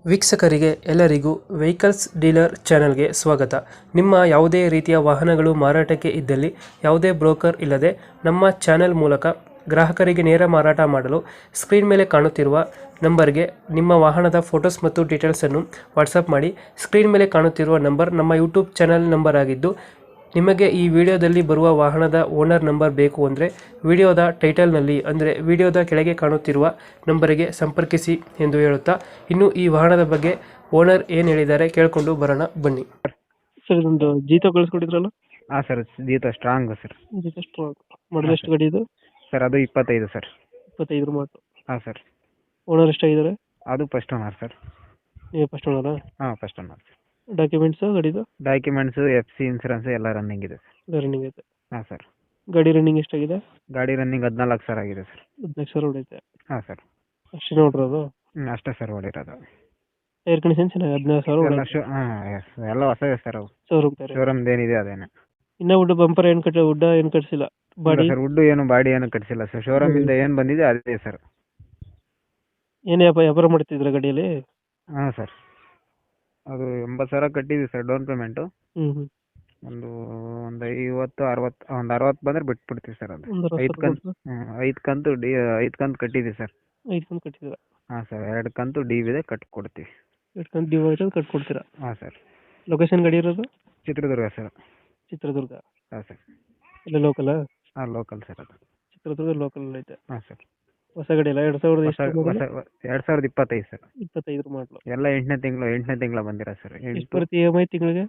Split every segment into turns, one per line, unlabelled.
ವೀಕ್ಷಕರಿಗೆ ಎಲ್ಲರಿಗೂ vehicles dealer ಚಾನೆಲ್ಗೆ ಸ್ವಾಗತ. ನಿಮ್ಮ ಯಾವುದೇ ರೀತಿಯ ವಾಹನಗಳು ಮಾರಾಟಕ್ಕೆ ಇದ್ದಲ್ಲಿ ಯಾವುದೇ ಬ್ರೋಕರ್ ಇಲ್ಲದೆ ನಮ್ಮ ಚಾನೆಲ್ ಮೂಲಕ ಗ್ರಾಹಕರಿಗೆ ನೇರ ಮಾರಾಟ ಮಾಡಲು ಸ್ಕ್ರೀನ್ ಮೇಲೆ ಕಾಣುತ್ತಿರುವ ನಂಬರ್ಗೆ ನಿಮ್ಮ ವಾಹನದ ಫೋಟೋಸ್ ಮತ್ತು ಡೀಟೇಲ್ಸನ್ನು ವಾಟ್ಸಪ್ ಮಾಡಿ. ಸ್ಕ್ರೀನ್ ಮೇಲೆ ಕಾಣುತ್ತಿರುವ ನಂಬರ್ ನಮ್ಮ ಯೂಟ್ಯೂಬ್ ಚಾನೆಲ್ ನಂಬರ್ ಆಗಿದ್ದು, ನಿಮಗೆ ಈ ವಿಡಿಯೋದಲ್ಲಿ ಬರುವ ವಾಹನದ ಓನರ್ ನಂಬರ್ ಬೇಕು ಅಂದರೆ ವಿಡಿಯೋದ ಟೈಟಲ್ನಲ್ಲಿ ಅಂದರೆ ವಿಡಿಯೋದ ಕೆಳಗೆ ಕಾಣುತ್ತಿರುವ ನಂಬರಿಗೆ ಸಂಪರ್ಕಿಸಿ ಎಂದು ಹೇಳುತ್ತಾ, ಇನ್ನು ಈ ವಾಹನದ ಬಗ್ಗೆ ಓನರ್ ಏನು ಹೇಳಿದ್ದಾರೆ ಕೇಳಿಕೊಂಡು ಬರೋಣ ಬನ್ನಿ. ಸರ್ ಇದೊಂದು ಜೀತೋ ಕಳಿಸ್ಕೊಟ್ಟಿದ್ರಲ್ಲ?
ಹಾಂ sir, Jeeto strong sir.
Jeeto strong ಮಾಡಲ್ ಎಷ್ಟು ಗಾಡಿ ಇದು?
ಸರ್ ಅದು 25 ಸರ್.
25 ಮಾತು.
ಹಾಂ ಸರ್.
ಓನರ್ ಎಷ್ಟಾಗಿದ್ದಾರೆ?
ಅದು ಫಸ್ಟ್ ಓನರ್ ಸರ್.
ನೀವು ಫಸ್ಟ್ ಓನರಾ?
ಹಾಂ, ಫಸ್ಟ್ ಓನರ್ ಸರ್.
ಡಾಕ್ಯುಮೆಂಟ್ಸ್ ಗಾಡಿದು?
ಡಾಕ್ಯುಮೆಂಟ್ಸು, FC ಇನ್ಸೂರೆನ್ಸ್ ಎಲ್ಲ ರನ್ನಿಂಗ್ ಇದೆ ಸರ್.
ರನ್ನಿಂಗ್ ಐತೆ.
ಹಾಂ ಸರ್.
ಗಾಡಿ ರನ್ನಿಂಗ್ ಎಷ್ಟಾಗಿದೆ?
ಗಾಡಿ ರನ್ನಿಂಗ್ 14,000 ಆಗಿದೆ ಸರ್.
14,000 ಹೊಡೈತೆ.
ಹಾಂ ಸರ್.
ಅಷ್ಟೇ ನೋಡ್ರದು?
ಅಷ್ಟೇ ಸರ್ ಹೊಡಿರೋದು.
ಟೈರ್ ಕಂಡೀಷನ್ ಚೆನ್ನಾಗಿ 14,000
ಹಾಂ, ಎಸ್, ಎಲ್ಲ ಹೊಸದೇ ಸರ್. ಅವು
ಶೋರೂಮ್
ಶೋರೂಮ್ದು ಏನಿದೆ ಅದೇನೆ.
ಇನ್ನ ವುಡ್ ಬಂಪರ್ ವುಡ್ ಏನು ಕಟ್ಸಿಲ್ಲ? ಬಾಡಿ
ಸರ್, ವುಡ್ಡು ಏನು ಬಾಡಿ ಏನು ಕಟ್ಸಿಲ್ಲ ಸರ್. ಶೋರೂಮಿಂದ ಏನು ಬಂದಿದೆ ಅದೇ ಸರ್.
ಏನು ವ್ಯಾಪಾರ ಮಾಡ್ತಿದ್ರ ಗಾಡಿಯಲ್ಲಿ?
ಹಾಂ ಸರ್, ಅದು 80,000 ಕಟ್ಟಿದ್ವಿ ಸರ್ ಡೌನ್ ಪೇಮೆಂಟು.
ಹ್ಮ್
ಒಂದು 60 ಬಂದರೆ ಬಿಟ್ಬಿಡ್ತೀವಿ ಸರ್. ಅದು 5 ಕಂತು 5 ಕಂತು ಕಟ್ಟಿದ್ದೀವಿ ಸರ್.
5 ಕಂತು ಕಟ್ಟಿದ್ದೀರಾ? ಹಾಂ
ಸರ್, 2 ಕಂತು ಡ್ಯೂ ಇದೆ, ಕಟ್ಕೊಡ್ತೀವಿ.
2 ಕಂತು ಡ್ಯೂ ಆಯ್ತು, ಕಟ್ಕೊಡ್ತೀರಾ?
ಹಾಂ ಸರ್.
ಲೊಕೇಶನ್ ಗಾಡಿ ಇರೋದು?
ಚಿತ್ರದುರ್ಗ ಸರ್.
ಚಿತ್ರದುರ್ಗ?
ಹಾಂ ಸರ್.
ಇಲ್ಲ ಲೋಕಲ್?
ಹಾಂ, ಲೋಕಲ್ ಸರ್. ಅದು
ಚಿತ್ರದುರ್ಗ ಲೋಕಲ್ ಐತೆ.
ಹಾಂ ಸರ್.
ಹೊಸ ಗಾಡಿ ಅಲ್ಲ? 2025
ಸರ್.
25 ಮಾಡಲು.
ಎಲ್ಲ 8ನೇ ತಿಂಗಳ ಬಂದಿರ ಸರ್.
ಎಷ್ಟು ಬರುತ್ತೆ EMI ತಿಂಗಳಿಗೆ?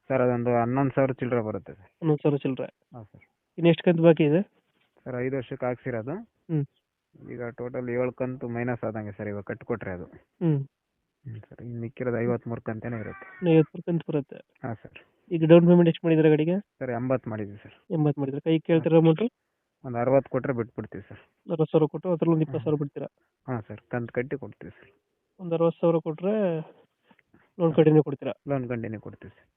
ಸರ್ ಅದೊಂದು 11,000 ಚಿಲ್ಲರೆ ಬರುತ್ತೆ ಸರ್.
11,000 ಚಿಲ್ಲರೆ?
ಹಾಂ ಸರ್.
ಇನ್ನು ಎಷ್ಟು ಕಂತು ಬಾಕಿ ಇದೆ
ಸರ್? 5 ವರ್ಷಕ್ಕೆ ಹಾಕ್ಸಿರೋದು. ಈಗ ಟೋಟಲ್ 7 ಕಂತು ಮೈನಸ್ ಆದಂಗೆ ಸರ್. ಇವಾಗ ಕಟ್ಕೊಟ್ರೆ ಅದು. ಸರ್, ಇನ್ನು ಮಿಕ್ಕಿರೋದು 53 ಕಂತೇನೆ ಇರುತ್ತೆ.
53 ಕಂತು ಬರುತ್ತೆ?
ಹಾಂ ಸರ್.
ಈಗ ಡೌನ್ ಪೇಮೆಂಟ್ ಎಷ್ಟು ಮಾಡಿದ್ರೆ ಗಾಡಿಗೆ?
ಸರ್ 80 ಮಾಡಿದ್ವಿ ಸರ್.
80 ಮಾಡಿದ್ರೆ ಕೈ ಕೇಳ್ತಿರೋ ಅಮೌಂಟು?
ಒಂದು 60 ಕೊಟ್ಟರೆ ಬಿಟ್ಬಿಡ್ತೀವಿ ಸರ್.
60,000 ಕೊಟ್ಟು ಅದ್ರಲ್ಲಿ ಒಂದು 20,000 ಬಿಡ್ತೀರಾ?
ಹಾಂ ಸರ್, ಕಂತು ಕಟ್ಟಿ ಕೊಡ್ತೀವಿ ಸರ್.
ಒಂದು 60,000 ಕೊಟ್ಟರೆ ಲೋನ್ ಕಂಟಿನ್ಯೂ ಕೊಡ್ತೀರಾ?
ಲೋನ್ ಕಂಟಿನ್ಯೂ ಕೊಡ್ತೀವಿ ಸರ್.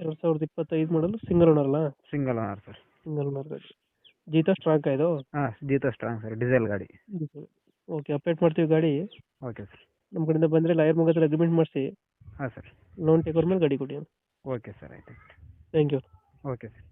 2025 ಮಾಡಲು ಸಿಂಗಲ್ ಓನರ್ ಅಲ್ಲ?
Single owner sir.
Single owner ಗಾಡಿ. ಜೀತೋ ಸ್ಟ್ರಾಂಗ್ ಇದು?
ಹಾಂ, ಜೀತೋ ಸ್ಟ್ರಾಂಗ್ ಸರ್, ಡೀಸೆಲ್ ಗಾಡಿ.
ಓಕೆ, ಅಪ್ಡೇಟ್ ಮಾಡ್ತೀವಿ ಗಾಡಿ.
Okay sir.
ನಮ್ಮ ಕಡೆಯಿಂದ ಬಂದರೆ ಲಾಯರ್ ಮುಖಾಂತರ ಅಗ್ರಿಮೆಂಟ್ ಮಾಡಿಸಿ
ಹಾಂ ಸರ್.
ಲೋನ್ ಟೇಕ್ ಓವರ್ ಮೇಲೆ ಗಾಡಿ ಕೊಡಿ.
ಓಕೆ ಸರ್, ಆಯ್ತು.
Thank you.
Okay sir.